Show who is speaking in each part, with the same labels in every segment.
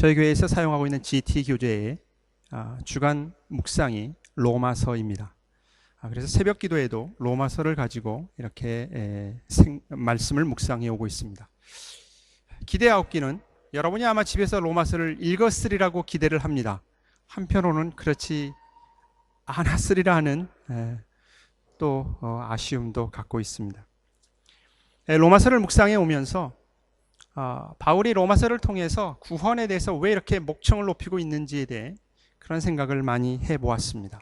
Speaker 1: 저희 교회에서 사용하고 있는 GT 교재의 주간 묵상이 로마서입니다. 그래서 새벽 기도에도 로마서를 가지고 이렇게 말씀을 묵상해 오고 있습니다. 기대하옵기는 여러분이 아마 집에서 로마서를 읽었으리라고 기대를 합니다. 한편으로는 그렇지 않았으리라 하는 또 아쉬움도 갖고 있습니다. 로마서를 묵상해 오면서 바울이 로마서를 통해서 구원에 대해서 왜 이렇게 목청을 높이고 있는지에 대해 그런 생각을 많이 해보았습니다.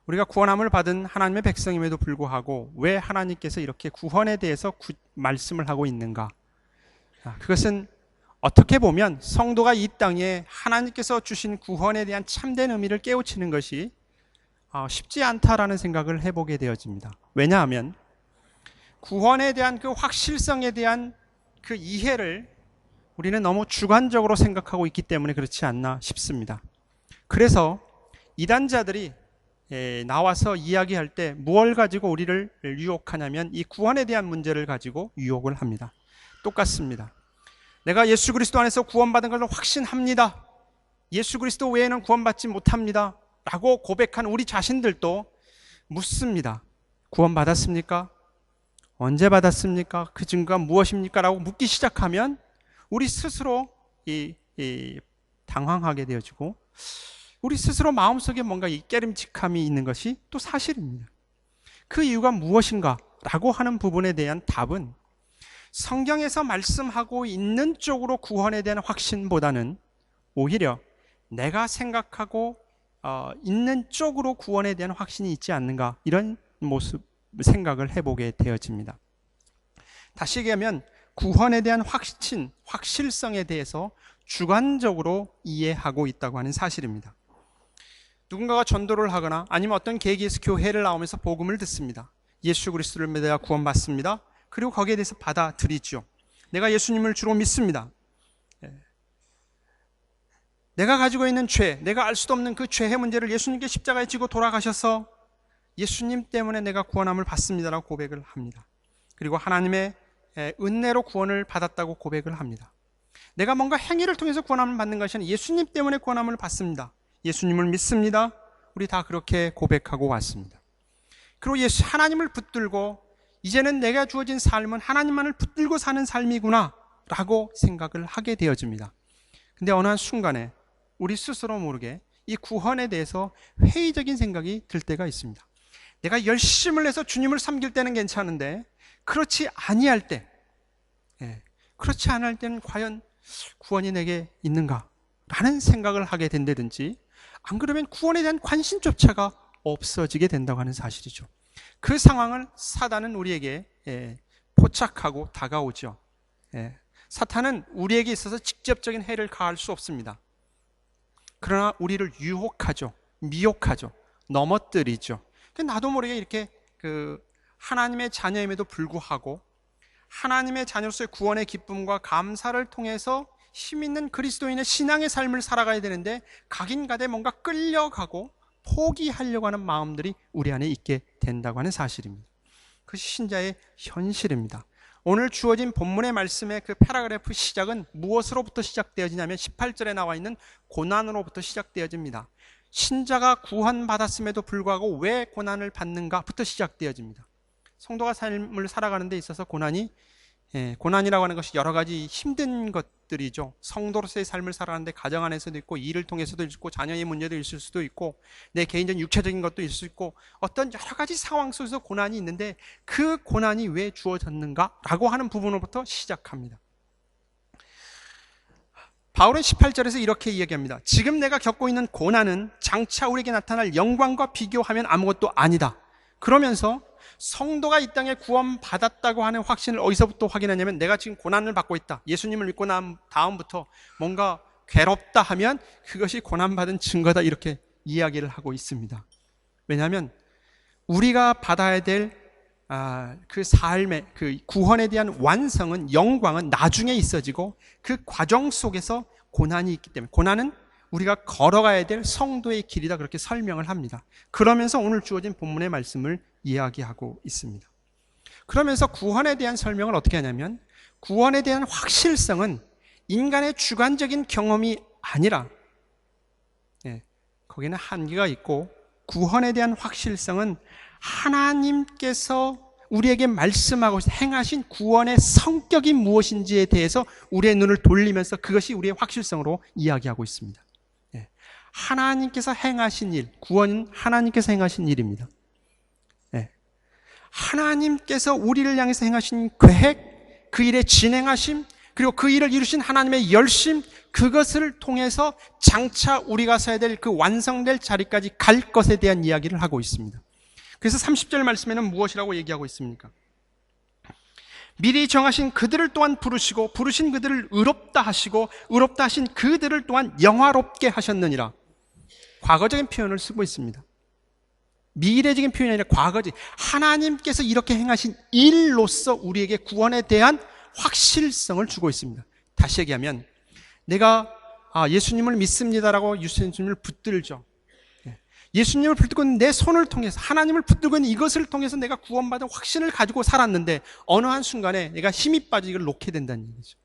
Speaker 1: 우리가 구원함을 받은 하나님의 백성임에도 불구하고 왜 하나님께서 이렇게 구원에 대해서 말씀을 하고 있는가? 그것은 어떻게 보면 성도가 이 땅에 하나님께서 주신 구원에 대한 참된 의미를 깨우치는 것이 쉽지 않다라는 생각을 해보게 되어집니다. 왜냐하면 구원에 대한 그 확실성에 대한 그 이해를 우리는 너무 주관적으로 생각하고 있기 때문에 그렇지 않나 싶습니다. 그래서 이단자들이 나와서 이야기할 때 무엇을 가지고 우리를 유혹하냐면 이 구원에 대한 문제를 가지고 유혹을 합니다. 똑같습니다. 내가 예수 그리스도 안에서 구원받은 것을 확신합니다. 예수 그리스도 외에는 구원받지 못합니다. 라고 고백한 우리 자신들도 묻습니다. 구원받았습니까? 언제 받았습니까? 그 증거가 무엇입니까? 라고 묻기 시작하면 우리 스스로 당황하게 되어지고 우리 스스로 마음속에 뭔가 이 깨름직함이 있는 것이 또 사실입니다. 그 이유가 무엇인가? 라고 하는 부분에 대한 답은 성경에서 말씀하고 있는 쪽으로 구원에 대한 확신보다는 오히려 내가 생각하고 있는 쪽으로 구원에 대한 확신이 있지 않는가, 이런 생각을 해보게 되어집니다. 다시 얘기하면 구원에 대한 확실성에 대해서 주관적으로 이해하고 있다고 하는 사실입니다. 누군가가 전도를 하거나 아니면 어떤 계기에서 교회를 나오면서 복음을 듣습니다. 예수 그리스도를 믿어야 구원받습니다. 그리고 거기에 대해서 받아들이죠. 내가 예수님을 주로 믿습니다. 내가 가지고 있는 죄, 내가 알 수도 없는 그 죄의 문제를 예수님께 십자가에 지고 돌아가셔서 예수님 때문에 내가 구원함을 받습니다라고 고백을 합니다. 그리고 하나님의 은혜로 구원을 받았다고 고백을 합니다. 내가 뭔가 행위를 통해서 구원함을 받는 것이 아니라 예수님 때문에 구원함을 받습니다. 예수님을 믿습니다. 우리 다 그렇게 고백하고 왔습니다. 그리고 하나님을 붙들고 이제는 내가 주어진 삶은 하나님만을 붙들고 사는 삶이구나 라고 생각을 하게 되어집니다. 근데 어느 한 순간에 우리 스스로 모르게 이 구원에 대해서 회의적인 생각이 들 때가 있습니다. 내가 열심을 해서 주님을 섬길 때는 괜찮은데 그렇지 아니할 때, 그렇지 않을 때는 과연 구원이 내게 있는가? 라는 생각을 하게 된다든지, 안 그러면 구원에 대한 관심조차가 없어지게 된다고 하는 사실이죠. 그 상황을 사단은 우리에게 포착하고 다가오죠. 사탄은 우리에게 있어서 직접적인 해를 가할 수 없습니다. 그러나 우리를 유혹하죠. 미혹하죠. 넘어뜨리죠. 나도 모르게 이렇게 하나님의 자녀임에도 불구하고 하나님의 자녀로서의 구원의 기쁨과 감사를 통해서 힘있는 그리스도인의 신앙의 삶을 살아가야 되는데 가긴 가되 뭔가 끌려가고 포기하려고 하는 마음들이 우리 안에 있게 된다고 하는 사실입니다. 그것이 신자의 현실입니다. 오늘 주어진 본문의 말씀의 그 패러그래프 시작은 무엇으로부터 시작되어지냐면 18절에 나와 있는 고난으로부터 시작되어집니다. 신자가 구원받았음에도 불구하고 왜 고난을 받는가부터 시작되어집니다. 성도가 삶을 살아가는 데 있어서 고난이라고 하는 것이 여러 가지 힘든 것들이죠. 성도로서의 삶을 살아가는데 가정 안에서도 있고 일을 통해서도 있고 자녀의 문제도 있을 수도 있고 내 개인적인 육체적인 것도 있을 수 있고 어떤 여러 가지 상황 속에서 고난이 있는데 그 고난이 왜 주어졌는가라고 하는 부분으로부터 시작합니다. 바울은 18절에서 이렇게 이야기합니다. 지금 내가 겪고 있는 고난은 장차 우리에게 나타날 영광과 비교하면 아무것도 아니다. 그러면서 성도가 이 땅에 구원받았다고 하는 확신을 어디서부터 확인하냐면 내가 지금 고난을 받고 있다. 예수님을 믿고 난 다음부터 뭔가 괴롭다 하면 그것이 고난받은 증거다, 이렇게 이야기를 하고 있습니다. 왜냐하면 우리가 받아야 될 그 삶의 그 구원에 대한 완성은, 영광은 나중에 있어지고 그 과정 속에서 고난이 있기 때문에 고난은 우리가 걸어가야 될 성도의 길이다, 그렇게 설명을 합니다. 그러면서 오늘 주어진 본문의 말씀을 이야기하고 있습니다. 그러면서 구원에 대한 설명을 어떻게 하냐면 구원에 대한 확실성은 인간의 주관적인 경험이 아니라 거기는 한계가 있고 구원에 대한 확실성은 하나님께서 우리에게 말씀하고 행하신 구원의 성격이 무엇인지에 대해서 우리의 눈을 돌리면서 그것이 우리의 확실성으로 이야기하고 있습니다. 하나님께서 행하신 일, 구원은 하나님께서 행하신 일입니다. 하나님께서 우리를 향해서 행하신 계획, 그 일의 진행하심, 그리고 그 일을 이루신 하나님의 열심, 그것을 통해서 장차 우리가 서야 될 그 완성될 자리까지 갈 것에 대한 이야기를 하고 있습니다. 그래서 30절 말씀에는 무엇이라고 얘기하고 있습니까? 미리 정하신 그들을 또한 부르시고 부르신 그들을 의롭다 하시고 의롭다 하신 그들을 또한 영화롭게 하셨느니라. 과거적인 표현을 쓰고 있습니다. 미래적인 표현이 아니라 과거적. 하나님께서 이렇게 행하신 일로서 우리에게 구원에 대한 확실성을 주고 있습니다. 다시 얘기하면 내가 예수님을 믿습니다라고 예수님을 붙들죠. 예수님을 붙들고 있는 내 손을 통해서, 하나님을 붙들고 있는 이것을 통해서 내가 구원받은 확신을 가지고 살았는데 어느 한순간에 내가 힘이 빠져 이걸 놓게 된다는 얘기죠.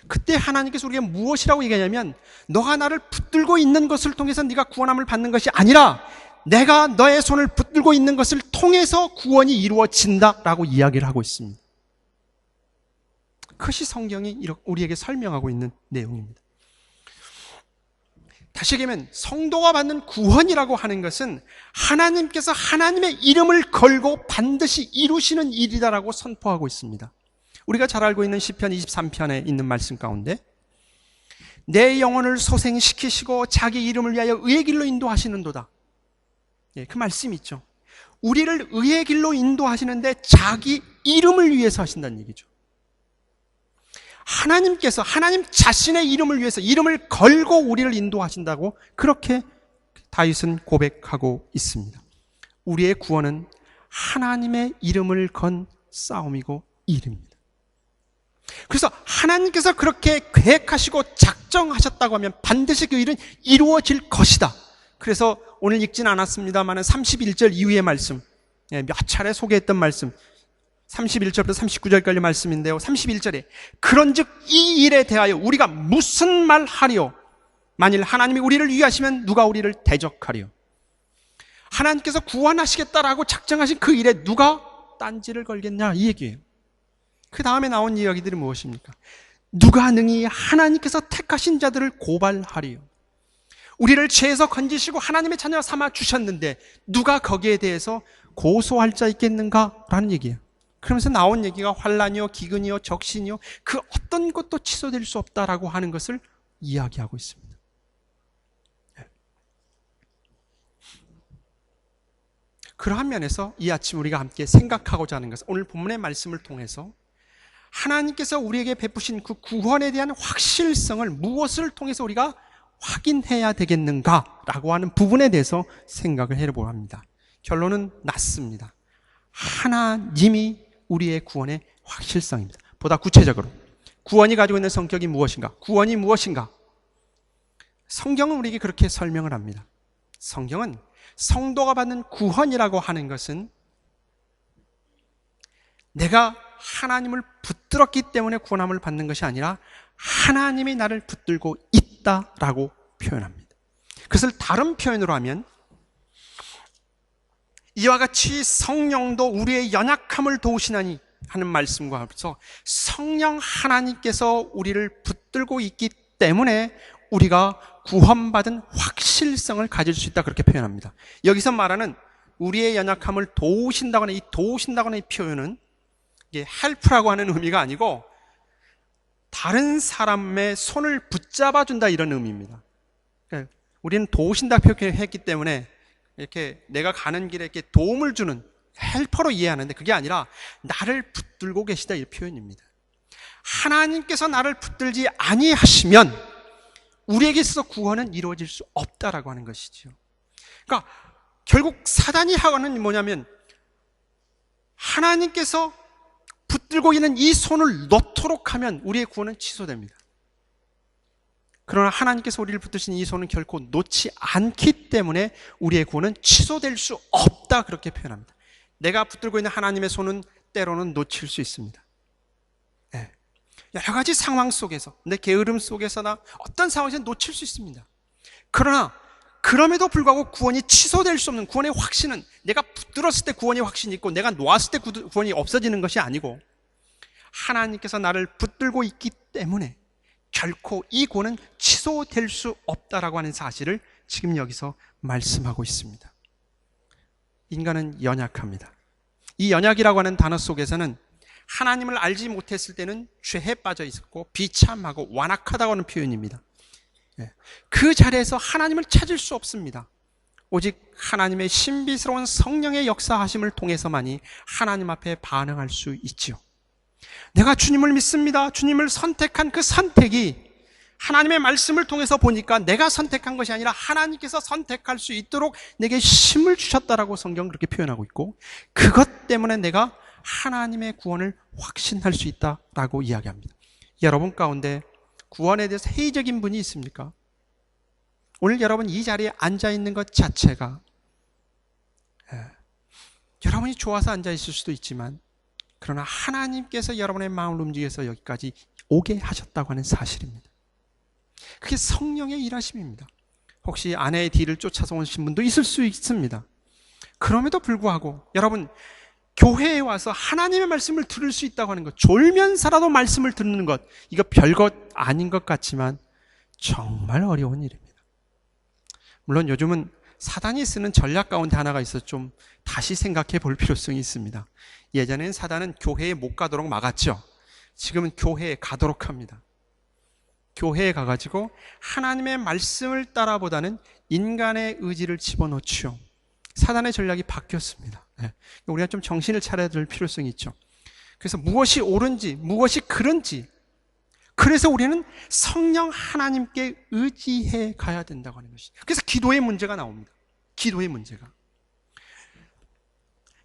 Speaker 1: 그때 하나님께서 우리가 무엇이라고 얘기하냐면 너가 나를 붙들고 있는 것을 통해서 네가 구원함을 받는 것이 아니라 내가 너의 손을 붙들고 있는 것을 통해서 구원이 이루어진다라고 이야기를 하고 있습니다. 그것이 성경이 우리에게 설명하고 있는 내용입니다. 다시 얘기하면 성도가 받는 구원이라고 하는 것은 하나님께서 하나님의 이름을 걸고 반드시 이루시는 일이다라고 선포하고 있습니다. 우리가 잘 알고 있는 시편 23편에 있는 말씀 가운데 내 영혼을 소생시키시고 자기 이름을 위하여 의의 길로 인도하시는도다. 그 말씀이 있죠. 우리를 의의 길로 인도하시는데 자기 이름을 위해서 하신다는 얘기죠. 하나님께서 하나님 자신의 이름을 위해서 이름을 걸고 우리를 인도하신다고 그렇게 다윗은 고백하고 있습니다. 우리의 구원은 하나님의 이름을 건 싸움이고 일입니다. 그래서 하나님께서 그렇게 계획하시고 작정하셨다고 하면 반드시 그 일은 이루어질 것이다. 그래서 오늘 읽진 않았습니다만 31절 이후의 말씀, 몇 차례 소개했던 말씀, 31절부터 39절까지 말씀인데요. 31절에 그런즉 이 일에 대하여 우리가 무슨 말 하리요? 만일 하나님이 우리를 위하시면 누가 우리를 대적하리요? 하나님께서 구원하시겠다라고 작정하신 그 일에 누가 딴지를 걸겠냐? 이 얘기예요. 그 다음에 나온 이야기들이 무엇입니까? 누가 능히 하나님께서 택하신 자들을 고발하리요? 우리를 죄에서 건지시고 하나님의 자녀 삼아 주셨는데 누가 거기에 대해서 고소할 자 있겠는가라는 얘기예요. 그러면서 나온 얘기가 환난이요, 기근이요, 적신이요, 그 어떤 것도 취소될 수 없다라고 하는 것을 이야기하고 있습니다. 그러한 면에서 이 아침 우리가 함께 생각하고자 하는 것은 오늘 본문의 말씀을 통해서 하나님께서 우리에게 베푸신 그 구원에 대한 확실성을 무엇을 통해서 우리가 확인해야 되겠는가라고 하는 부분에 대해서 생각을 해보려 합니다. 결론은 낮습니다. 하나님이 우리의 구원의 확실성입니다. 보다 구체적으로 구원이 가지고 있는 성격이 무엇인가? 구원이 무엇인가? 성경은 우리에게 그렇게 설명을 합니다. 성경은 성도가 받는 구원이라고 하는 것은 내가 하나님을 붙들었기 때문에 구원함을 받는 것이 아니라 하나님이 나를 붙들고 있다라고 표현합니다. 그것을 다른 표현으로 하면 이와 같이 성령도 우리의 연약함을 도우시나니 하는 말씀과 합쳐 성령 하나님께서 우리를 붙들고 있기 때문에 우리가 구원받은 확실성을 가질 수 있다 그렇게 표현합니다. 여기서 말하는 우리의 연약함을 도우신다거나 이 도우신다거나 이 표현은 이게 help라고 하는 의미가 아니고 다른 사람의 손을 붙잡아준다 이런 의미입니다. 그러니까 우리는 도우신다 표현했기 때문에 이렇게 내가 가는 길에 이렇게 도움을 주는 헬퍼로 이해하는데 그게 아니라 나를 붙들고 계시다 이 표현입니다. 하나님께서 나를 붙들지 아니하시면 우리에게 있어서 구원은 이루어질 수 없다라고 하는 것이죠. 그러니까 결국 사단이 하고는 뭐냐면 하나님께서 붙들고 있는 이 손을 놓도록 하면 우리의 구원은 취소됩니다. 그러나 하나님께서 우리를 붙드신 이 손은 결코 놓지 않기 때문에 우리의 구원은 취소될 수 없다 그렇게 표현합니다. 내가 붙들고 있는 하나님의 손은 때로는 놓칠 수 있습니다. 네. 여러 가지 상황 속에서, 내 게으름 속에서나 어떤 상황에서 놓칠 수 있습니다. 그러나 그럼에도 불구하고 구원이 취소될 수 없는 구원의 확신은, 내가 붙들었을 때 구원의 확신이 있고 내가 놓았을 때 구원이 없어지는 것이 아니고, 하나님께서 나를 붙들고 있기 때문에 결코 이 구원은 취소될 수 없다라고 하는 사실을 지금 여기서 말씀하고 있습니다. 인간은 연약합니다. 이 연약이라고 하는 단어 속에서는 하나님을 알지 못했을 때는 죄에 빠져 있었고 비참하고 완악하다고 하는 표현입니다. 그 자리에서 하나님을 찾을 수 없습니다. 오직 하나님의 신비스러운 성령의 역사하심을 통해서만이 하나님 앞에 반응할 수 있지요. 내가 주님을 믿습니다. 주님을 선택한 그 선택이 하나님의 말씀을 통해서 보니까 내가 선택한 것이 아니라 하나님께서 선택할 수 있도록 내게 힘을 주셨다라고 성경은 그렇게 표현하고 있고, 그것 때문에 내가 하나님의 구원을 확신할 수 있다라고 이야기합니다. 여러분 가운데 구원에 대해서 회의적인 분이 있습니까? 오늘 여러분 이 자리에 앉아있는 것 자체가 여러분이 좋아서 앉아있을 수도 있지만, 그러나 하나님께서 여러분의 마음을 움직여서 여기까지 오게 하셨다고 하는 사실입니다. 그게 성령의 일하심입니다. 혹시 아내의 뒤를 쫓아서 오신 분도 있을 수 있습니다. 그럼에도 불구하고 여러분, 교회에 와서 하나님의 말씀을 들을 수 있다고 하는 것, 졸면서라도 말씀을 듣는 것, 이거 별것 아닌 것 같지만 정말 어려운 일입니다. 물론 요즘은 사단이 쓰는 전략 가운데 하나가 있어서 좀 다시 생각해 볼 필요성이 있습니다. 예전엔 사단은 교회에 못 가도록 막았죠. 지금은 교회에 가도록 합니다. 교회에 가가지고 하나님의 말씀을 따라보다는 인간의 의지를 집어넣지요. 사단의 전략이 바뀌었습니다. 우리가 좀 정신을 차려야 될 필요성이 있죠. 그래서 무엇이 옳은지, 무엇이 그른지, 그래서 우리는 성령 하나님께 의지해 가야 된다고 하는 것이죠. 그래서 기도의 문제가 나옵니다. 기도의 문제가.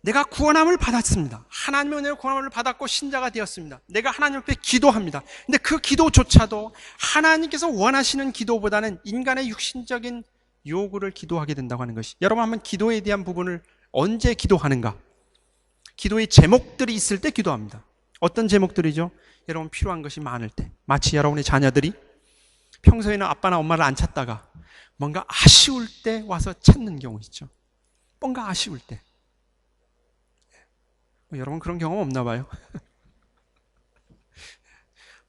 Speaker 1: 내가 구원함을 받았습니다. 하나님의 은혜로 구원함을 받았고 신자가 되었습니다. 내가 하나님 앞에 기도합니다. 근데 그 기도조차도 하나님께서 원하시는 기도보다는 인간의 육신적인 요구를 기도하게 된다고 하는 것이, 여러분 한번 기도에 대한 부분을 언제 기도하는가? 기도의 제목들이 있을 때 기도합니다. 어떤 제목들이죠? 여러분 필요한 것이 많을 때, 마치 여러분의 자녀들이 평소에는 아빠나 엄마를 안 찾다가 뭔가 아쉬울 때 와서 찾는 경우 있죠. 뭔가 아쉬울 때. 여러분 그런 경험 없나 봐요.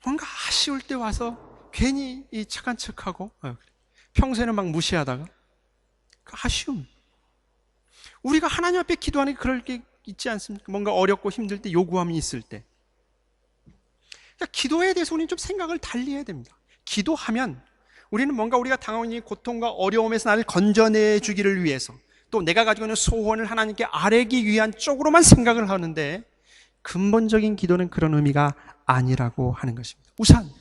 Speaker 1: 뭔가 아쉬울 때 와서 괜히 이 착한 척하고 평소에는 막 무시하다가 그 아쉬움. 우리가 하나님 앞에 기도하는 게 그럴 게 있지 않습니까? 뭔가 어렵고 힘들 때, 요구함이 있을 때. 그러니까 기도에 대해서 우리는 좀 생각을 달리 해야 됩니다. 기도하면 우리는 뭔가 우리가 당하고 있는 고통과 어려움에서 나를 건져내 주기를 위해서, 또 내가 가지고 있는 소원을 하나님께 아뢰기 위한 쪽으로만 생각을 하는데, 근본적인 기도는 그런 의미가 아니라고 하는 것입니다. 우선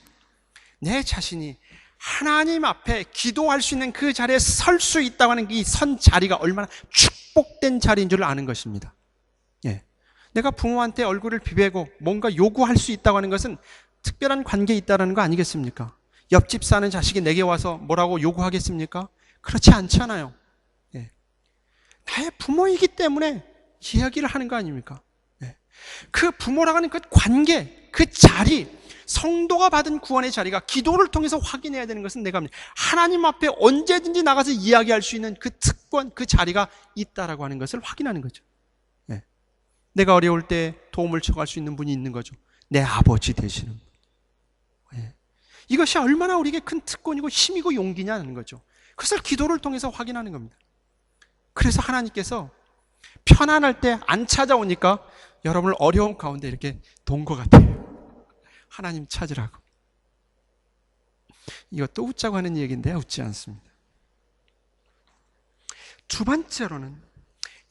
Speaker 1: 내 자신이 하나님 앞에 기도할 수 있는 그 자리에 설 수 있다고 하는 이 선 자리가 얼마나 축복된 자리인 줄 아는 것입니다. 내가 부모한테 얼굴을 비비고 뭔가 요구할 수 있다고 하는 것은 특별한 관계에 있다는 거 아니겠습니까? 옆집 사는 자식이 내게 와서 뭐라고 요구하겠습니까? 그렇지 않잖아요. 나의 부모이기 때문에 이야기를 하는 거 아닙니까? 그 부모라고 하는 그 관계, 그 자리, 성도가 받은 구원의 자리가 기도를 통해서 확인해야 되는 것은, 내가 하나님 앞에 언제든지 나가서 이야기할 수 있는 그 특권, 그 자리가 있다라고 하는 것을 확인하는 거죠. 내가 어려울 때 도움을 청할 수 있는 분이 있는 거죠. 내 아버지 되시는 분. 이것이 얼마나 우리에게 큰 특권이고 힘이고 용기냐는 거죠. 그것을 기도를 통해서 확인하는 겁니다. 그래서 하나님께서 편안할 때 안 찾아오니까 여러분을 어려움 가운데 이렇게 돈 것 같아요. 하나님 찾으라고. 이것도 웃자고 하는 얘기인데 웃지 않습니다. 두 번째로는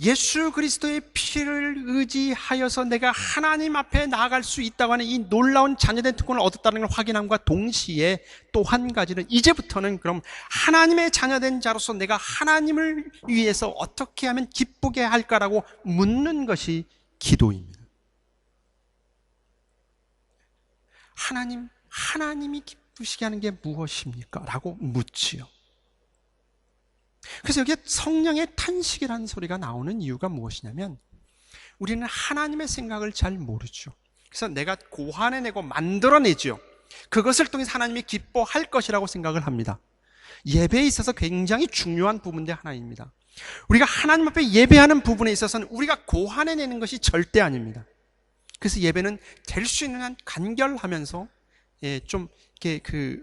Speaker 1: 예수 그리스도의 피를 의지하여서 내가 하나님 앞에 나아갈 수 있다고 하는 이 놀라운 자녀된 특권을 얻었다는 걸 확인함과 동시에, 또 한 가지는 이제부터는 그럼 하나님의 자녀된 자로서 내가 하나님을 위해서 어떻게 하면 기쁘게 할까라고 묻는 것이 기도입니다. 하나님이 기쁘시게 하는 게 무엇입니까? 라고 묻지요. 그래서 여기에 성령의 탄식이라는 소리가 나오는 이유가 무엇이냐면, 우리는 하나님의 생각을 잘 모르죠. 그래서 내가 고안해내고 만들어내죠. 그것을 통해서 하나님이 기뻐할 것이라고 생각을 합니다. 예배에 있어서 굉장히 중요한 부분 중 하나입니다. 우리가 하나님 앞에 예배하는 부분에 있어서는 우리가 고안해내는 것이 절대 아닙니다. 그래서 예배는 될 수 있는 한 간결하면서 좀 이렇게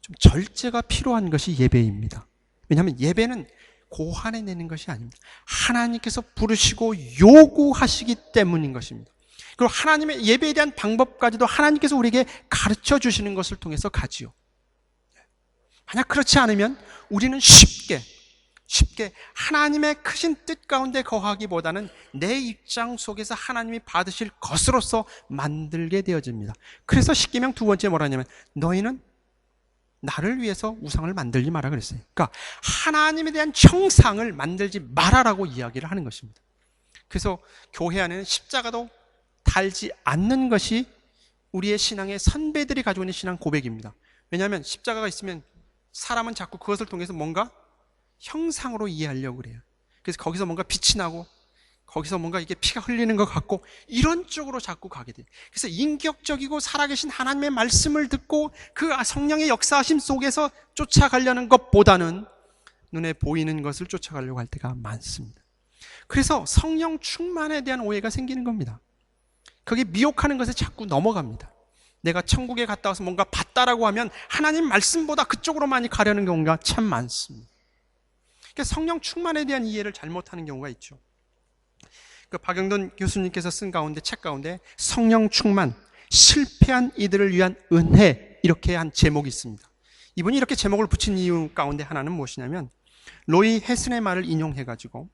Speaker 1: 좀 절제가 필요한 것이 예배입니다. 왜냐하면 예배는 고안해내는 것이 아닙니다. 하나님께서 부르시고 요구하시기 때문인 것입니다. 그리고 하나님의 예배에 대한 방법까지도 하나님께서 우리에게 가르쳐 주시는 것을 통해서 가지요. 만약 그렇지 않으면 우리는 쉽게 하나님의 크신 뜻 가운데 거하기보다는 내 입장 속에서 하나님이 받으실 것으로서 만들게 되어집니다. 그래서 십계명 두 번째 뭐라 하냐면 너희는 나를 위해서 우상을 만들지 마라 그랬어요. 그러니까 하나님에 대한 형상을 만들지 마라라고 이야기를 하는 것입니다. 그래서 교회 안에는 십자가도 달지 않는 것이 우리의 신앙의 선배들이 가지고 있는 신앙 고백입니다. 왜냐하면 십자가가 있으면 사람은 자꾸 그것을 통해서 뭔가 형상으로 이해하려고 그래요. 그래서 거기서 뭔가 빛이 나고 거기서 뭔가 이게 피가 흘리는 것 같고 이런 쪽으로 자꾸 가게 돼요. 그래서 인격적이고 살아계신 하나님의 말씀을 듣고 그 성령의 역사하심 속에서 쫓아가려는 것보다는 눈에 보이는 것을 쫓아가려고 할 때가 많습니다. 그래서 성령 충만에 대한 오해가 생기는 겁니다. 거기에 미혹하는 것에 자꾸 넘어갑니다. 내가 천국에 갔다 와서 뭔가 봤다라고 하면 하나님 말씀보다 그쪽으로 많이 가려는 경우가 참 많습니다. 그러니까 성령 충만에 대한 이해를 잘못하는 경우가 있죠. 그 박영돈 교수님께서 쓴 책 가운데 성령 충만, 실패한 이들을 위한 은혜 이렇게 한 제목이 있습니다. 이분이 이렇게 제목을 붙인 이유 가운데 하나는 무엇이냐면 로이 헤슨의 말을 인용해가지고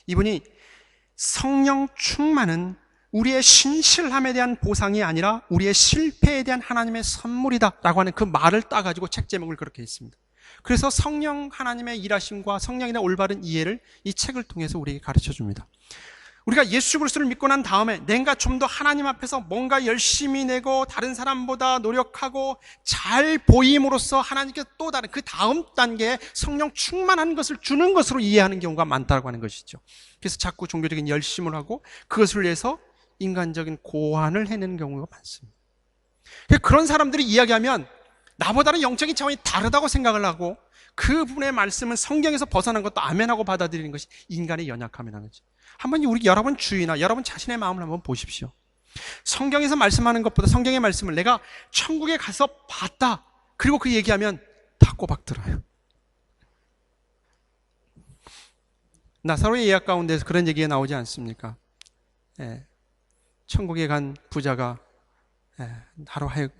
Speaker 1: 이분이 성령 충만은 우리의 신실함에 대한 보상이 아니라 우리의 실패에 대한 하나님의 선물이다 라고 하는 그 말을 따가지고 책 제목을 그렇게 했습니다. 그래서 성령 하나님의 일하심과 성령에 대한 올바른 이해를 이 책을 통해서 우리에게 가르쳐 줍니다. 우리가 예수 그리스도를 믿고 난 다음에 내가 좀 더 하나님 앞에서 뭔가 열심히 내고 다른 사람보다 노력하고 잘 보임으로써 하나님께 또 다른 그 다음 단계에 성령 충만한 것을 주는 것으로 이해하는 경우가 많다고 하는 것이죠. 그래서 자꾸 종교적인 열심을 하고 그것을 위해서 인간적인 고안을 해내는 경우가 많습니다. 그런 사람들이 이야기하면 나보다는 영적인 차원이 다르다고 생각을 하고 그분의 말씀은 성경에서 벗어난 것도 아멘하고 받아들이는 것이 인간의 연약함이라는 거죠. 한번 여러분 주위나 여러분 자신의 마음을 한번 보십시오. 성경에서 말씀하는 것보다 성경의 말씀을 내가 천국에 가서 봤다. 그리고 그 얘기하면 다 꼬박 들어요. 나사로의 예약 가운데서 그런 얘기가 나오지 않습니까? 천국에 간 부자가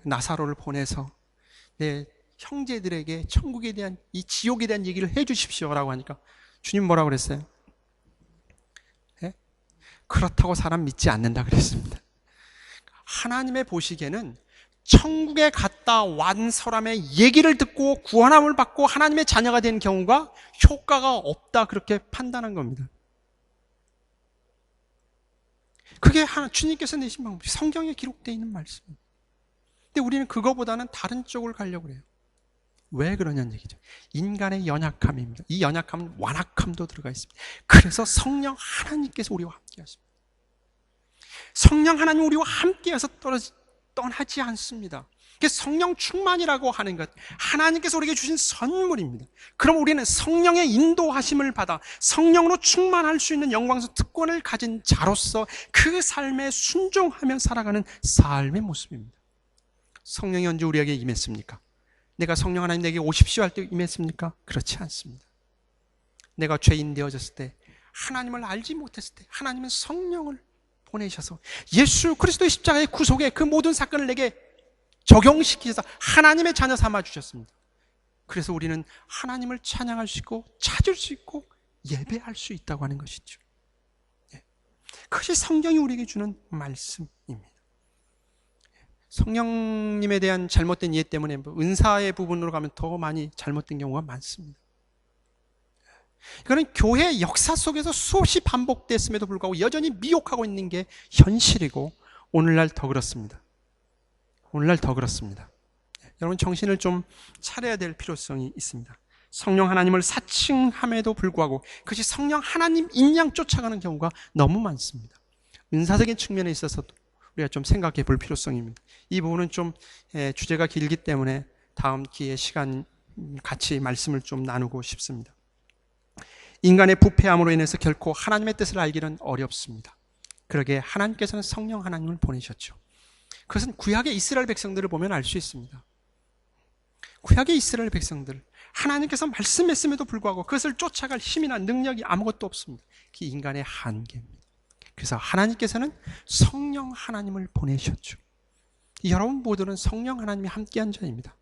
Speaker 1: 나사로를 보내서 내 형제들에게 천국에 대한 이 지옥에 대한 얘기를 해 주십시오라고 하니까 주님 뭐라고 그랬어요? 그렇다고 사람 믿지 않는다 그랬습니다. 하나님의 보시기에는 천국에 갔다 완 사람의 얘기를 듣고 구원함을 받고 하나님의 자녀가 된 경우가 효과가 없다 그렇게 판단한 겁니다. 그게 주님께서 내신 방법, 성경에 기록되어 있는 말씀입니다. 근데 우리는 그거보다는 다른 쪽을 가려고 해요. 왜 그러냐는 얘기죠. 인간의 연약함입니다. 이 연약함은 완악함도 들어가 있습니다. 그래서 성령 하나님께서 우리와 함께 하십니다. 성령 하나님 우리와 함께 해서 떠나지 않습니다. 성령 충만이라고 하는 것, 하나님께서 우리에게 주신 선물입니다. 그럼 우리는 성령의 인도하심을 받아 성령으로 충만할 수 있는 영광스러운 특권을 가진 자로서 그 삶에 순종하며 살아가는 삶의 모습입니다. 성령이 언제 우리에게 임했습니까? 내가 성령 하나님 내게 오십시오 할 때 임했습니까? 그렇지 않습니다. 내가 죄인 되어졌을 때, 하나님을 알지 못했을 때 하나님은 성령을 보내셔서 예수 그리스도의 십자가의 구속에 그 모든 사건을 내게 적용시키셔서 하나님의 자녀 삼아 주셨습니다. 그래서 우리는 하나님을 찬양할 수 있고 찾을 수 있고 예배할 수 있다고 하는 것이죠. 그것이 성경이 우리에게 주는 말씀입니다. 성령님에 대한 잘못된 이해 때문에 은사의 부분으로 가면 더 많이 잘못된 경우가 많습니다. 이거는 교회 역사 속에서 수없이 반복됐음에도 불구하고 여전히 미혹하고 있는 게 현실이고 오늘날 더 그렇습니다. 여러분 정신을 좀 차려야 될 필요성이 있습니다. 성령 하나님을 사칭함에도 불구하고 그것이 성령 하나님 인양 쫓아가는 경우가 너무 많습니다. 은사적인 측면에 있어서도 우리가 좀 생각해 볼 필요성입니다. 이 부분은 좀 주제가 길기 때문에 다음 기회에 시간 같이 말씀을 좀 나누고 싶습니다. 인간의 부패함으로 인해서 결코 하나님의 뜻을 알기는 어렵습니다. 그러기에 하나님께서는 성령 하나님을 보내셨죠. 그것은 구약의 이스라엘 백성들을 보면 알 수 있습니다. 구약의 이스라엘 백성들, 하나님께서 말씀했음에도 불구하고 그것을 쫓아갈 힘이나 능력이 아무것도 없습니다. 그게 인간의 한계입니다. 그래서 하나님께서는 성령 하나님을 보내셨죠. 여러분 모두는 성령 하나님이 함께한 자입니다.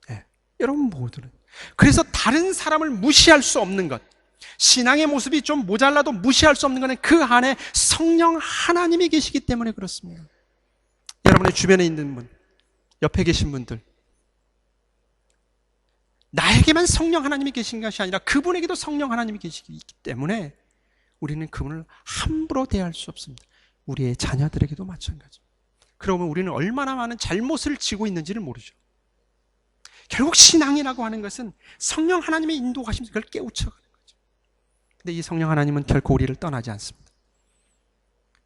Speaker 1: 네, 여러분 모두는. 그래서 다른 사람을 무시할 수 없는 것, 신앙의 모습이 좀 모자라도 무시할 수 없는 것은 그 안에 성령 하나님이 계시기 때문에 그렇습니다. 여러분의 주변에 있는 분, 옆에 계신 분들, 나에게만 성령 하나님이 계신 것이 아니라 그분에게도 성령 하나님이 계시기 때문에 우리는 그분을 함부로 대할 수 없습니다. 우리의 자녀들에게도 마찬가지입니다. 그러면 우리는 얼마나 많은 잘못을 지고 있는지를 모르죠. 결국 신앙이라고 하는 것은 성령 하나님의 인도하심에서 그걸 깨우쳐가는 거죠. 근데 이 성령 하나님은 결코 우리를 떠나지 않습니다.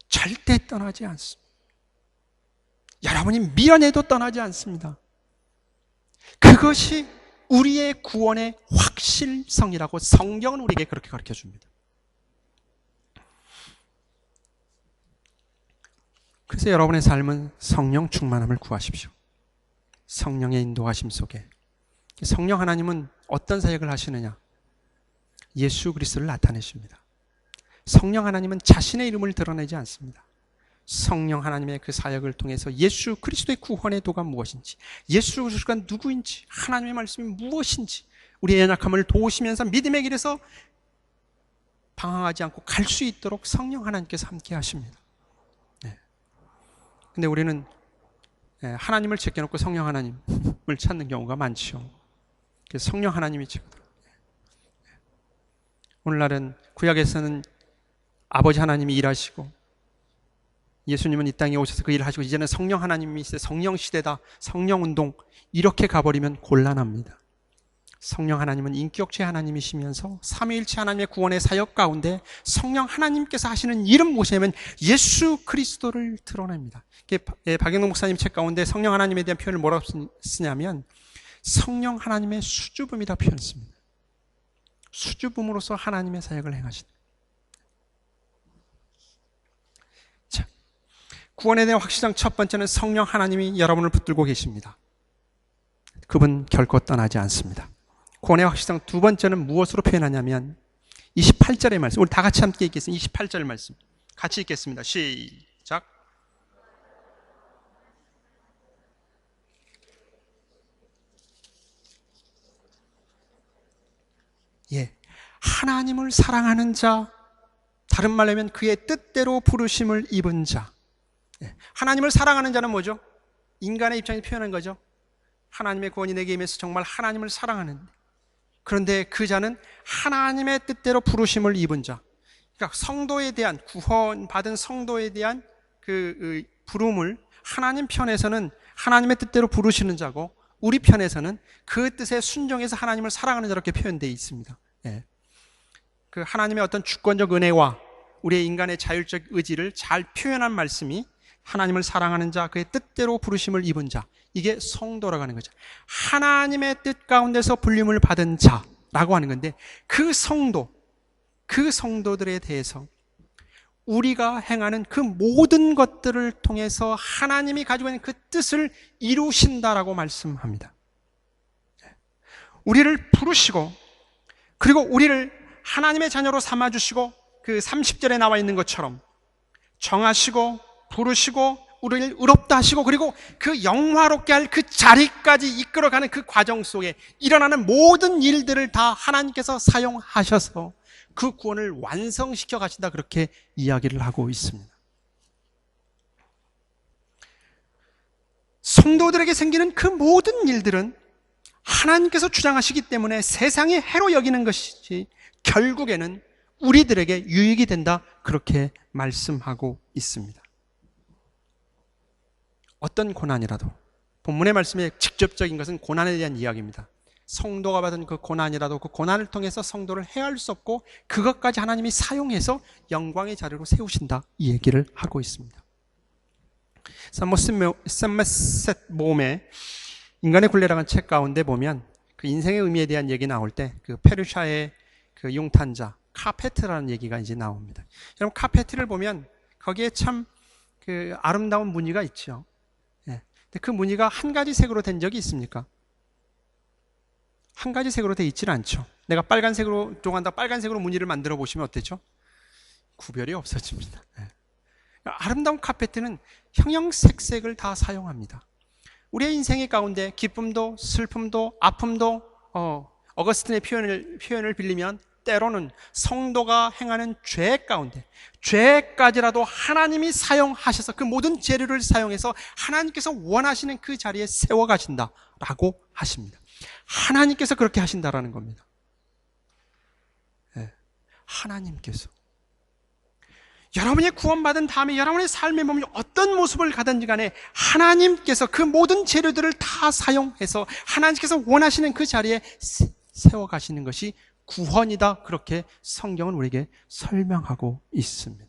Speaker 1: 절대 떠나지 않습니다. 여러분이 미련해도 떠나지 않습니다. 그것이 우리의 구원의 확실성이라고 성경은 우리에게 그렇게 가르쳐 줍니다. 그래서 여러분의 삶은 성령 충만함을 구하십시오. 성령의 인도하심 속에. 성령 하나님은 어떤 사역을 하시느냐? 예수 그리스도를 나타내십니다. 성령 하나님은 자신의 이름을 드러내지 않습니다. 성령 하나님의 그 사역을 통해서 예수 그리스도의 구원의 도가 무엇인지, 예수 그리스도가 누구인지, 하나님의 말씀이 무엇인지 우리의 연약함을 도우시면서 믿음의 길에서 방황하지 않고 갈 수 있도록 성령 하나님께서 함께 하십니다. 근데 우리는 하나님을 제껴놓고 성령 하나님을 찾는 경우가 많죠. 그래서 성령 하나님이 최고다. 오늘날은 구약에서는 아버지 하나님이 일하시고 예수님은 이 땅에 오셔서 그 일을 하시고 이제는 성령 하나님이 있어요. 성령 시대다. 성령 운동. 이렇게 가버리면 곤란합니다. 성령 하나님은 인격체 하나님이시면서 삼위일체 하나님의 구원의 사역 가운데 성령 하나님께서 하시는 일은 무엇이냐면 예수 그리스도를 드러냅니다. 박영동 목사님 책 가운데 성령 하나님에 대한 표현을 뭐라고 쓰냐면 성령 하나님의 수주범이라 표현했습니다. 수주범으로서 하나님의 사역을 행하신다. 자, 구원에 대한 확실성 첫 번째는 성령 하나님이 여러분을 붙들고 계십니다. 그분 결코 떠나지 않습니다. 구원의 확실성 두 번째는 무엇으로 표현하냐면 28절의 말씀, 우리 다 같이 함께 읽겠습니다. 28절 말씀 같이 읽겠습니다. 시작. 예, 하나님을 사랑하는 자, 다른 말로 하면 그의 뜻대로 부르심을 입은 자. 예, 하나님을 사랑하는 자는 뭐죠? 인간의 입장에서 표현한 거죠. 하나님의 구원이 내게 임해서 정말 하나님을 사랑하는, 그런데 그 자는 하나님의 뜻대로 부르심을 입은 자. 그러니까 성도에 대한, 구원받은 성도에 대한 그 부름을 하나님 편에서는 하나님의 뜻대로 부르시는 자고, 우리 편에서는 그 뜻에 순종해서 하나님을 사랑하는 자렇게 표현되어 있습니다. 예. 그 하나님의 어떤 주권적 은혜와 우리의 인간의 자율적 의지를 잘 표현한 말씀이 하나님을 사랑하는 자, 그의 뜻대로 부르심을 입은 자, 이게 성도라고 하는 거죠. 하나님의 뜻 가운데서 불림을 받은 자라고 하는 건데, 그 성도, 그 성도들에 대해서 우리가 행하는 그 모든 것들을 통해서 하나님이 가지고 있는 그 뜻을 이루신다라고 말씀합니다. 우리를 부르시고, 그리고 우리를 하나님의 자녀로 삼아주시고, 그 30절에 나와 있는 것처럼 정하시고 부르시고 우리를 의롭다 하시고, 그리고 그 영화롭게 할 그 자리까지 이끌어가는 그 과정 속에 일어나는 모든 일들을 다 하나님께서 사용하셔서 그 구원을 완성시켜 가신다, 그렇게 이야기를 하고 있습니다. 성도들에게 생기는 그 모든 일들은 하나님께서 주장하시기 때문에 세상의 해로 여기는 것이지 결국에는 우리들에게 유익이 된다, 그렇게 말씀하고 있습니다. 어떤 고난이라도, 본문의 말씀에 직접적인 것은 고난에 대한 이야기입니다. 성도가 받은 그 고난이라도 그 고난을 통해서 성도를 해할 수 없고 그것까지 하나님이 사용해서 영광의 자리로 세우신다, 이 얘기를 하고 있습니다. 서머셋 mom의 인간의 굴레라는 책 가운데 보면 그 인생의 의미에 대한 얘기 나올 때 그 페르시아의 그 융탄자 카페트라는 얘기가 이제 나옵니다. 여러분, 카페트를 보면 거기에 참 그 아름다운 무늬가 있죠. 예. 근데 그 무늬가 한 가지 색으로 된 적이 있습니까? 한 가지 색으로 돼 있지는 않죠. 내가 빨간색으로 종한다 빨간색으로 무늬를 만들어 보시면 어때죠? 구별이 없어집니다. 예. 아름다운 카페트는 형형색색을 다 사용합니다. 우리의 인생의 가운데 기쁨도 슬픔도 아픔도 어거스틴의 표현을 빌리면 때로는 성도가 행하는 죄 가운데 죄까지라도 하나님이 사용하셔서 그 모든 재료를 사용해서 하나님께서 원하시는 그 자리에 세워 가신다라고 하십니다. 하나님께서 그렇게 하신다라는 겁니다. 네. 하나님께서 여러분이 구원받은 다음에 여러분의 삶의 몸이 어떤 모습을 가든지 간에 하나님께서 그 모든 재료들을 다 사용해서 하나님께서 원하시는 그 자리에 세워 가시는 것이 구원이다, 그렇게 성경은 우리에게 설명하고 있습니다.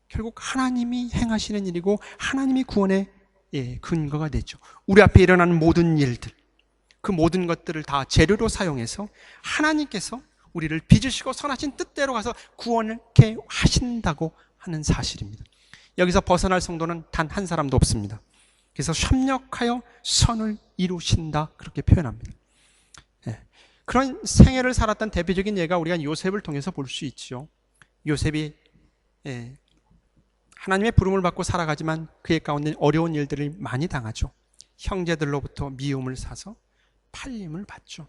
Speaker 1: 결국 하나님이 행하시는 일이고 하나님이 구원의 근거가 되죠. 우리 앞에 일어나는 모든 일들, 그 모든 것들을 다 재료로 사용해서 하나님께서 우리를 빚으시고 선하신 뜻대로 가서 구원을 이렇게 하신다고 하는 사실입니다. 여기서 벗어날 성도는 단 한 사람도 없습니다. 그래서 협력하여 선을 이루신다, 그렇게 표현합니다. 그런 생애를 살았던 대표적인 예가 우리가 요셉을 통해서 볼 수 있죠. 요셉이 하나님의 부름을 받고 살아가지만 그의 가운데 어려운 일들을 많이 당하죠. 형제들로부터 미움을 사서 팔림을 받죠.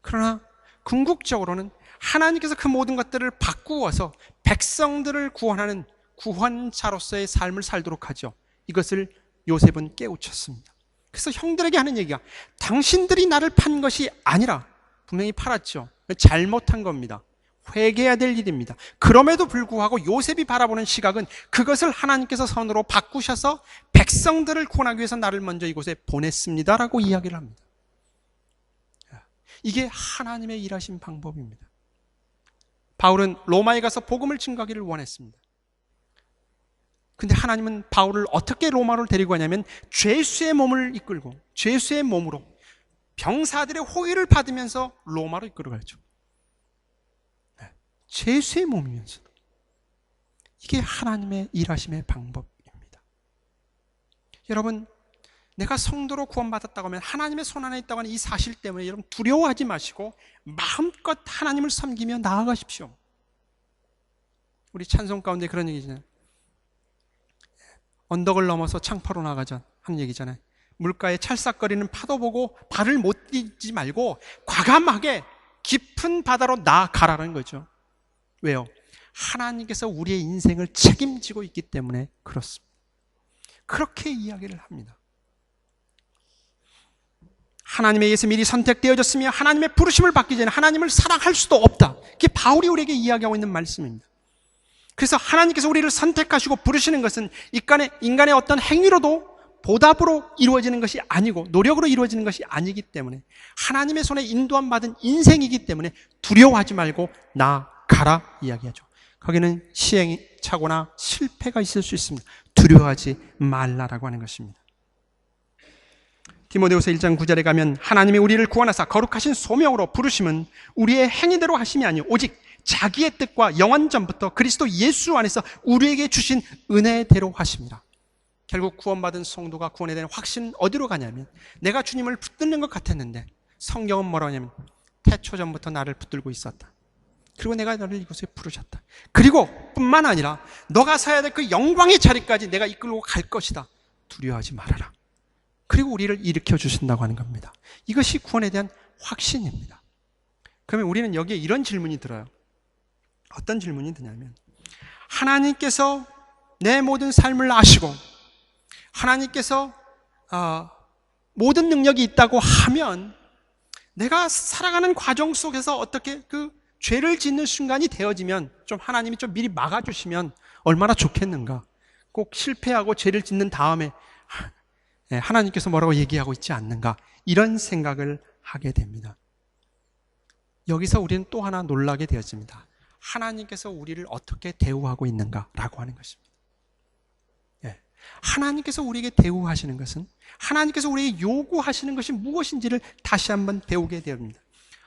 Speaker 1: 그러나 궁극적으로는 하나님께서 그 모든 것들을 바꾸어서 백성들을 구원하는 구원자로서의 삶을 살도록 하죠. 이것을 요셉은 깨우쳤습니다. 그래서 형들에게 하는 얘기가, 당신들이 나를 판 것이 아니라, 분명히 팔았죠. 잘못한 겁니다. 회개해야 될 일입니다. 그럼에도 불구하고 요셉이 바라보는 시각은 그것을 하나님께서 선으로 바꾸셔서 백성들을 구원하기 위해서 나를 먼저 이곳에 보냈습니다라고 이야기를 합니다. 이게 하나님의 일하신 방법입니다. 바울은 로마에 가서 복음을 증거하기를 원했습니다. 근데 하나님은 바울을 어떻게 로마로 데리고 가냐면 죄수의 몸을 이끌고 죄수의 몸으로 병사들의 호의를 받으면서 로마로 이끌어 가죠. 죄수의 몸이면서도. 이게 하나님의 일하심의 방법입니다. 여러분, 내가 성도로 구원받았다고 하면 하나님의 손 안에 있다고 하는 이 사실 때문에 여러분 두려워하지 마시고 마음껏 하나님을 섬기며 나아가십시오. 우리 찬송 가운데 그런 얘기잖아요. 언덕을 넘어서 창파로 나가자 하는 얘기잖아요. 물가에 찰싹거리는 파도 보고 발을 못 디지 말고 과감하게 깊은 바다로 나아가라는 거죠. 왜요? 하나님께서 우리의 인생을 책임지고 있기 때문에 그렇습니다. 그렇게 이야기를 합니다. 하나님에 의해서 미리 선택되어졌으며 하나님의 부르심을 받기 전에 하나님을 사랑할 수도 없다. 그게 바울이 우리에게 이야기하고 있는 말씀입니다. 그래서 하나님께서 우리를 선택하시고 부르시는 것은 인간의 어떤 행위로도 보답으로 이루어지는 것이 아니고 노력으로 이루어지는 것이 아니기 때문에 하나님의 손에 인도함 받은 인생이기 때문에 두려워하지 말고 나아가라 이야기하죠. 거기는 시행착오나 실패가 있을 수 있습니다. 두려워하지 말라라고 하는 것입니다. 디모데후서 1장 9절에 가면 하나님이 우리를 구원하사 거룩하신 소명으로 부르심은 우리의 행위대로 하심이 아니요 오직 자기의 뜻과 영원 전부터 그리스도 예수 안에서 우리에게 주신 은혜대로 하십니다. 결국 구원받은 성도가 구원에 대한 확신은 어디로 가냐면 내가 주님을 붙들는 것 같았는데 성경은 뭐라고 하냐면 태초 전부터 나를 붙들고 있었다. 그리고 내가 너를 이곳에 부르셨다. 그리고 뿐만 아니라 너가 서야 될 그 영광의 자리까지 내가 이끌고 갈 것이다. 두려워하지 말아라. 그리고 우리를 일으켜 주신다고 하는 겁니다. 이것이 구원에 대한 확신입니다. 그러면 우리는 여기에 이런 질문이 들어요. 어떤 질문이 드냐면 하나님께서 내 모든 삶을 아시고 하나님께서 모든 능력이 있다고 하면 내가 살아가는 과정 속에서 어떻게 그 죄를 짓는 순간이 되어지면 좀 하나님이 좀 미리 막아주시면 얼마나 좋겠는가. 꼭 실패하고 죄를 짓는 다음에 하나님께서 뭐라고 얘기하고 있지 않는가, 이런 생각을 하게 됩니다. 여기서 우리는 또 하나 놀라게 되었습니다. 하나님께서 우리를 어떻게 대우하고 있는가라고 하는 것입니다. 하나님께서 우리에게 대우하시는 것은, 하나님께서 우리에게 요구하시는 것이 무엇인지를 다시 한번 배우게 됩니다.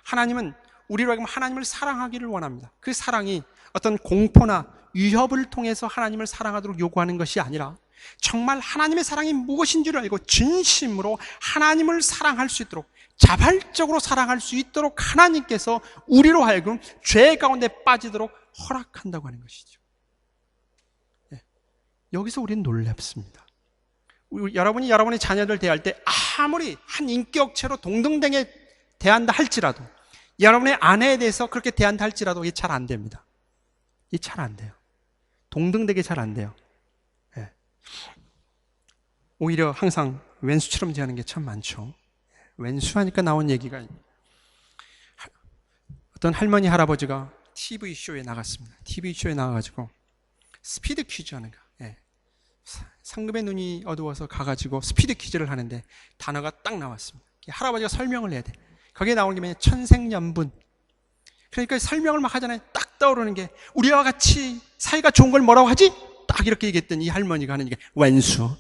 Speaker 1: 하나님은 우리로 하여금 하나님을 사랑하기를 원합니다. 그 사랑이 어떤 공포나 위협을 통해서 하나님을 사랑하도록 요구하는 것이 아니라 정말 하나님의 사랑이 무엇인지를 알고 진심으로 하나님을 사랑할 수 있도록, 자발적으로 사랑할 수 있도록 하나님께서 우리로 하여금 죄 가운데 빠지도록 허락한다고 하는 것이죠. 여기서 우리는 놀랍습니다. 여러분이 여러분의 자녀들 대할 때 아무리 한 인격체로 동등되게 대한다 할지라도, 여러분의 아내에 대해서 그렇게 대한다 할지라도 이게 잘 안 됩니다. 이게 잘 안 돼요. 동등되게 잘 안 돼요. 오히려 항상 왼수처럼 대하는 게 참 많죠. 왼수하니까 나온 얘기가, 어떤 할머니 할아버지가 TV쇼에 나갔습니다. TV쇼에 나가가지고 스피드 퀴즈 하는 거. 상급의 눈이 어두워서 가가지고 스피드 퀴즈를 하는데 단어가 딱 나왔습니다. 할아버지가 설명을 해야 돼. 거기에 나오는 게 뭐냐, 천생연분. 그러니까 설명을 막 하잖아요. 딱 떠오르는 게, 우리와 같이 사이가 좋은 걸 뭐라고 하지? 딱 이렇게 얘기했더니 이 할머니가 하는 게 왼수.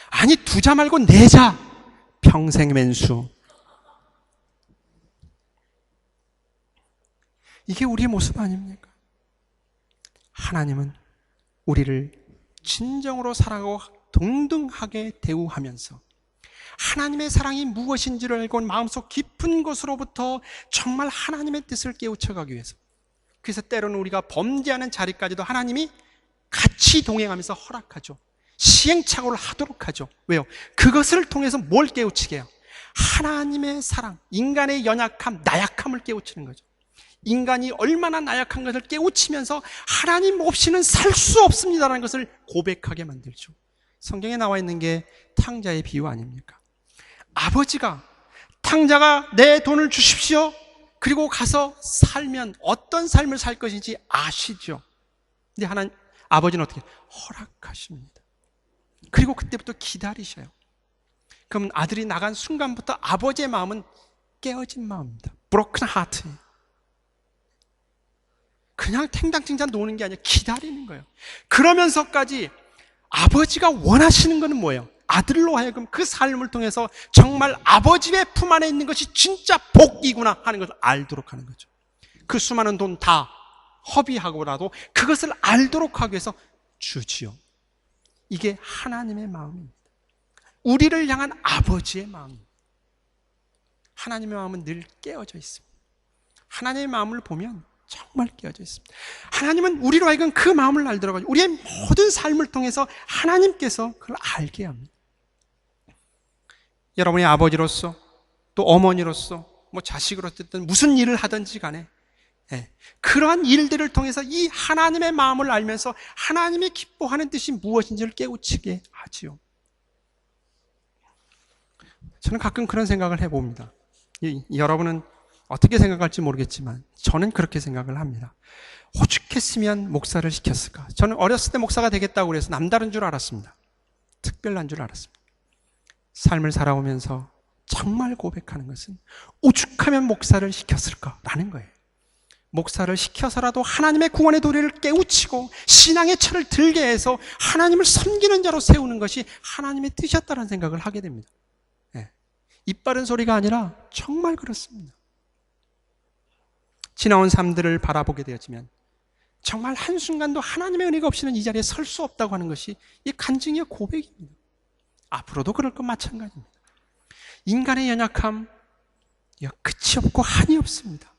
Speaker 1: 아니, 두자 말고 네자. 평생 왼수. 이게 우리의 모습 아닙니까? 하나님은 우리를 진정으로 사랑하고 동등하게 대우하면서 하나님의 사랑이 무엇인지를 알고 마음속 깊은 곳으로부터 정말 하나님의 뜻을 깨우쳐가기 위해서, 그래서 때로는 우리가 범죄하는 자리까지도 하나님이 같이 동행하면서 허락하죠. 시행착오를 하도록 하죠. 왜요? 그것을 통해서 뭘 깨우치게 해요? 하나님의 사랑, 인간의 연약함, 나약함을 깨우치는 거죠. 인간이 얼마나 나약한 것을 깨우치면서 하나님 없이는 살 수 없습니다라는 것을 고백하게 만들죠. 성경에 나와 있는 게 탕자의 비유 아닙니까? 아버지가, 탕자가 내 돈을 주십시오, 그리고 가서 살면 어떤 삶을 살 것인지 아시죠? 근데 하나님, 아버지는 어떻게? 허락하십니다. 그리고 그때부터 기다리셔요. 그럼 아들이 나간 순간부터 아버지의 마음은 깨어진 마음입니다. broken heart. 그냥 탱당탱당 노는 게 아니라 기다리는 거예요. 그러면서까지 아버지가 원하시는 것은 뭐예요? 아들로 하여금 그 삶을 통해서 정말 아버지의 품 안에 있는 것이 진짜 복이구나 하는 것을 알도록 하는 거죠. 그 수많은 돈 다 허비하고라도 그것을 알도록 하기 위해서 주지요. 이게 하나님의 마음입니다. 우리를 향한 아버지의 마음입니다. 하나님의 마음은 늘 깨어져 있습니다. 하나님의 마음을 보면 정말 깨어져 있습니다. 하나님은 우리로 하여금 그 마음을 알도록 하죠. 우리의 모든 삶을 통해서 하나님께서 그걸 알게 합니다. 여러분의 아버지로서, 또 어머니로서, 자식으로서 됐든 무슨 일을 하든지 간에 그러한 일들을 통해서 이 하나님의 마음을 알면서 하나님이 기뻐하는 뜻이 무엇인지를 깨우치게 하지요. 저는 가끔 그런 생각을 해봅니다. 여러분은 어떻게 생각할지 모르겠지만 저는 그렇게 생각을 합니다. 오죽했으면 목사를 시켰을까? 저는 어렸을 때 목사가 되겠다고 그래서 남다른 줄 알았습니다. 특별한 줄 알았습니다. 삶을 살아오면서 정말 고백하는 것은 오죽하면 목사를 시켰을까라는 거예요. 목사를 시켜서라도 하나님의 구원의 도리를 깨우치고 신앙의 철을 들게 해서 하나님을 섬기는 자로 세우는 것이 하나님의 뜻이었다는 생각을 하게 됩니다. 입 바른 소리가 아니라 정말 그렇습니다. 지나온 삶들을 바라보게 되어지면 정말 한순간도 하나님의 은혜가 없이는 이 자리에 설 수 없다고 하는 것이 이 간증의 고백입니다. 앞으로도 그럴 것 마찬가지입니다. 인간의 연약함, 끝이 없고 한이 없습니다.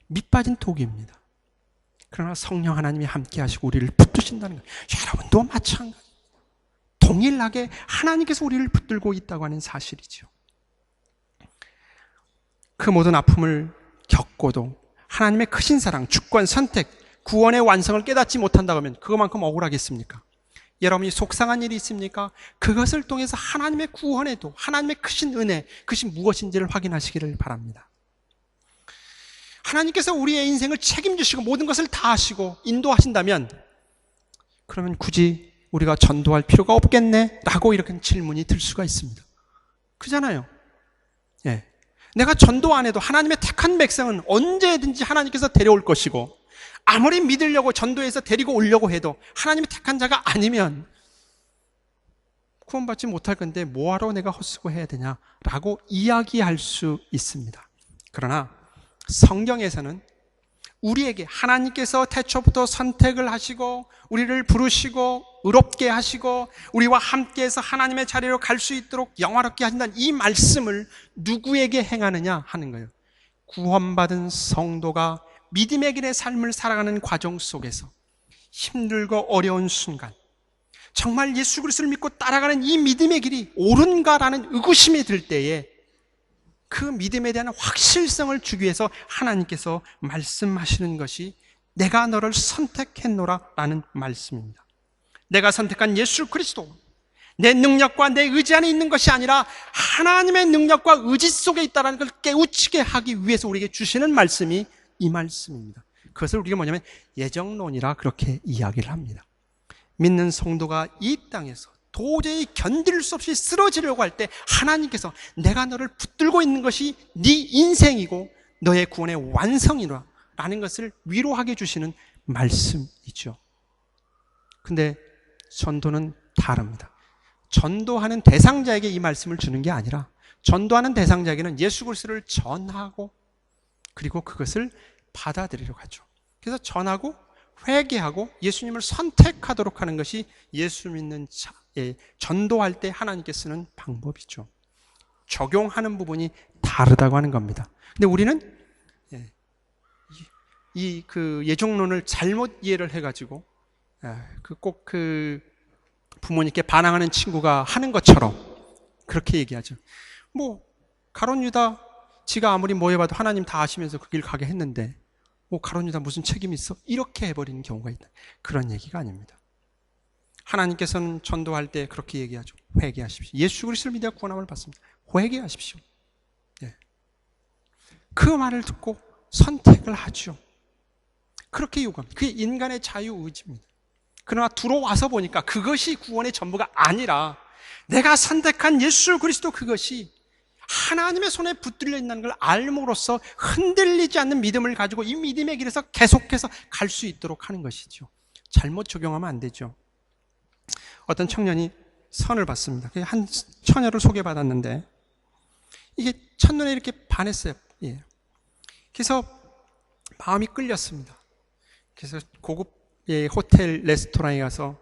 Speaker 1: 밑빠진 독입니다. 그러나 성령 하나님이 함께 하시고 우리를 붙드신다는 것, 여러분도 마찬가지. 동일하게 하나님께서 우리를 붙들고 있다고 하는 사실이죠. 그 모든 아픔을 겪고도 하나님의 크신 사랑, 주권, 선택, 구원의 완성을 깨닫지 못한다고 하면 그것만큼 억울하겠습니까? 여러분이 속상한 일이 있습니까? 그것을 통해서 하나님의 구원에도 하나님의 크신 은혜, 그것이 무엇인지를 확인하시기를 바랍니다. 하나님께서 우리의 인생을 책임지시고 모든 것을 다 하시고 인도하신다면 그러면 굳이 우리가 전도할 필요가 없겠네? 라고 이렇게 질문이 들 수가 있습니다. 그잖아요. 예. 내가 전도 안 해도 하나님의 택한 백성은 언제든지 하나님께서 데려올 것이고, 아무리 믿으려고 전도해서 데리고 오려고 해도 하나님의 택한 자가 아니면 구원받지 못할 건데 뭐하러 내가 헛수고 해야 되냐라고 이야기할 수 있습니다. 그러나 성경에서는 우리에게 하나님께서 태초부터 선택을 하시고 우리를 부르시고 의롭게 하시고 우리와 함께해서 하나님의 자리로 갈 수 있도록 영화롭게 하신다는 이 말씀을 누구에게 행하느냐 하는 거예요. 구원받은 성도가 믿음의 길의 삶을 살아가는 과정 속에서 힘들고 어려운 순간, 정말 예수 그리스도를 믿고 따라가는 이 믿음의 길이 옳은가라는 의구심이 들 때에 그 믿음에 대한 확실성을 주기 위해서 하나님께서 말씀하시는 것이 내가 너를 선택했노라 라는 말씀입니다. 내가 선택한 예수 그리스도, 내 능력과 내 의지 안에 있는 것이 아니라 하나님의 능력과 의지 속에 있다는 걸 깨우치게 하기 위해서 우리에게 주시는 말씀이 이 말씀입니다. 그것을 우리가 뭐냐면 예정론이라 그렇게 이야기를 합니다. 믿는 성도가 이 땅에서 도저히 견딜 수 없이 쓰러지려고 할 때 하나님께서 내가 너를 붙들고 있는 것이 네 인생이고 너의 구원의 완성이라 라는 것을 위로하게 주시는 말씀이죠. 근데 전도는 다릅니다. 전도하는 대상자에게 이 말씀을 주는 게 아니라 전도하는 대상자에게는 예수 그리스도를 전하고 그리고 그것을 받아들이려고 하죠. 그래서 전하고 회개하고 예수님을 선택하도록 하는 것이 예수 믿는 전도할 때 하나님께 쓰는 방법이죠. 적용하는 부분이 다르다고 하는 겁니다. 근데 우리는 그 예정론을 잘못 이해를 해가지고 꼭 그 부모님께 반항하는 친구가 하는 것처럼 그렇게 얘기하죠. 뭐 가룟 유다 지가 아무리 뭐 해봐도 하나님 다 아시면서 그 길 가게 했는데 뭐 가룟 유다 무슨 책임이 있어? 이렇게 해버리는 경우가 있다. 그런 얘기가 아닙니다. 하나님께서는 전도할 때 그렇게 얘기하죠. 회개하십시오. 예수 그리스도를 믿어 구원함을 받습니다. 회개하십시오. 예. 그 말을 듣고 선택을 하죠. 그렇게 요구합니다. 그게 인간의 자유의지입니다. 그러나 들어와서 보니까 그것이 구원의 전부가 아니라 내가 선택한 예수 그리스도 그것이 하나님의 손에 붙들려 있는 걸 알므로써 흔들리지 않는 믿음을 가지고 이 믿음의 길에서 계속해서 갈 수 있도록 하는 것이죠. 잘못 적용하면 안 되죠. 어떤 청년이 선을 봤습니다. 한 처녀를 소개받았는데 이게 첫눈에 이렇게 반했어요. 예. 그래서 마음이 끌렸습니다. 그래서 고급 호텔 레스토랑에 가서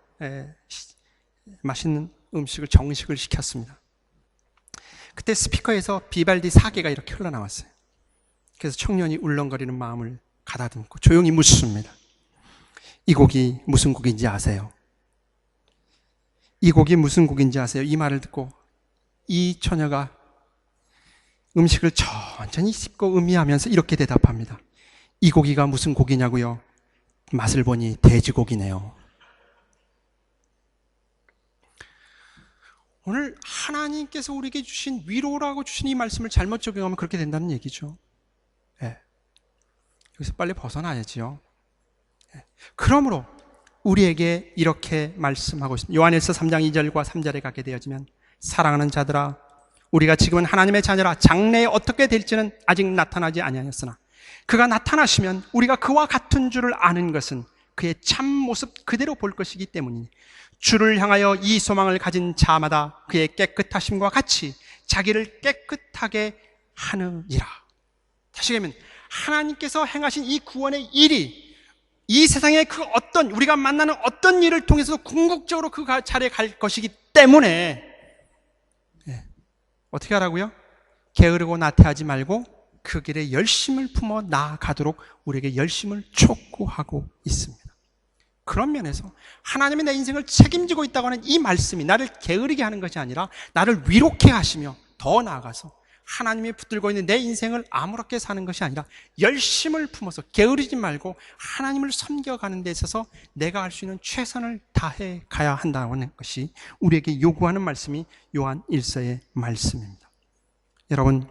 Speaker 1: 맛있는 음식을 정식을 시켰습니다. 그때 스피커에서 비발디 사계가 이렇게 흘러나왔어요. 그래서 청년이 울렁거리는 마음을 가다듬고 조용히 묻습니다. 이 곡이 무슨 곡인지 아세요? 이 곡이 무슨 곡인지 아세요? 이 말을 듣고 이 처녀가 음식을 천천히 씹고 음미하면서 이렇게 대답합니다. 이 고기가 무슨 고기냐고요? 맛을 보니 돼지고기네요. 오늘 하나님께서 우리에게 주신 위로라고 주신 이 말씀을 잘못 적용하면 그렇게 된다는 얘기죠. 네. 여기서 빨리 벗어나야지요. 네. 그러므로 우리에게 이렇게 말씀하고 있습니다. 요한일서 3장 2절과 3절에 가게 되어지면 사랑하는 자들아 우리가 지금은 하나님의 자녀라 장래에 어떻게 될지는 아직 나타나지 아니하였으나 그가 나타나시면 우리가 그와 같은 줄을 아는 것은 그의 참 모습 그대로 볼 것이기 때문이니 주를 향하여 이 소망을 가진 자마다 그의 깨끗하심과 같이 자기를 깨끗하게 하느니라. 다시 얘기하면 하나님께서 행하신 이 구원의 일이 이 세상의 그 어떤 우리가 만나는 어떤 일을 통해서 궁극적으로 그 자리에 갈 것이기 때문에 어떻게 하라고요? 게으르고 나태하지 말고 그 길에 열심을 품어 나아가도록 우리에게 열심을 촉구하고 있습니다. 그런 면에서 하나님이 내 인생을 책임지고 있다고 하는 이 말씀이 나를 게으르게 하는 것이 아니라 나를 위롭게 하시며 더 나아가서 하나님이 붙들고 있는 내 인생을 아무렇게 사는 것이 아니라 열심을 품어서 게으르지 말고 하나님을 섬겨가는 데 있어서 내가 할 수 있는 최선을 다해 가야 한다는 것이 우리에게 요구하는 말씀이 요한 1서의 말씀입니다. 여러분,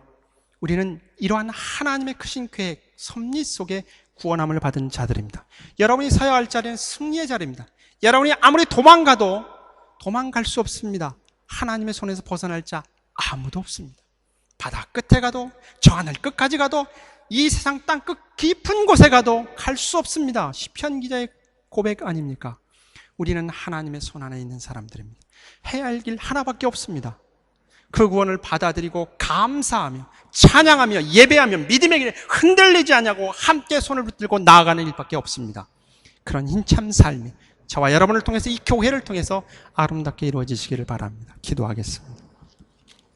Speaker 1: 우리는 이러한 하나님의 크신 계획, 섭리 속에 구원함을 받은 자들입니다. 여러분이 서야 할 자리는 승리의 자리입니다. 여러분이 아무리 도망갈 수 없습니다. 하나님의 손에서 벗어날 자 아무도 없습니다. 바다 끝에 가도, 저 하늘 끝까지 가도, 이 세상 땅 끝 깊은 곳에 가도 갈 수 없습니다. 시편 기자의 고백 아닙니까? 우리는 하나님의 손 안에 있는 사람들입니다. 해야 할 길 하나밖에 없습니다. 그 구원을 받아들이고 감사하며 찬양하며 예배하며 믿음의 길에 흔들리지 않냐고 함께 손을 붙들고 나아가는 일밖에 없습니다. 그런 힘찬 삶이 저와 여러분을 통해서, 이 교회를 통해서 아름답게 이루어지시기를 바랍니다. 기도하겠습니다.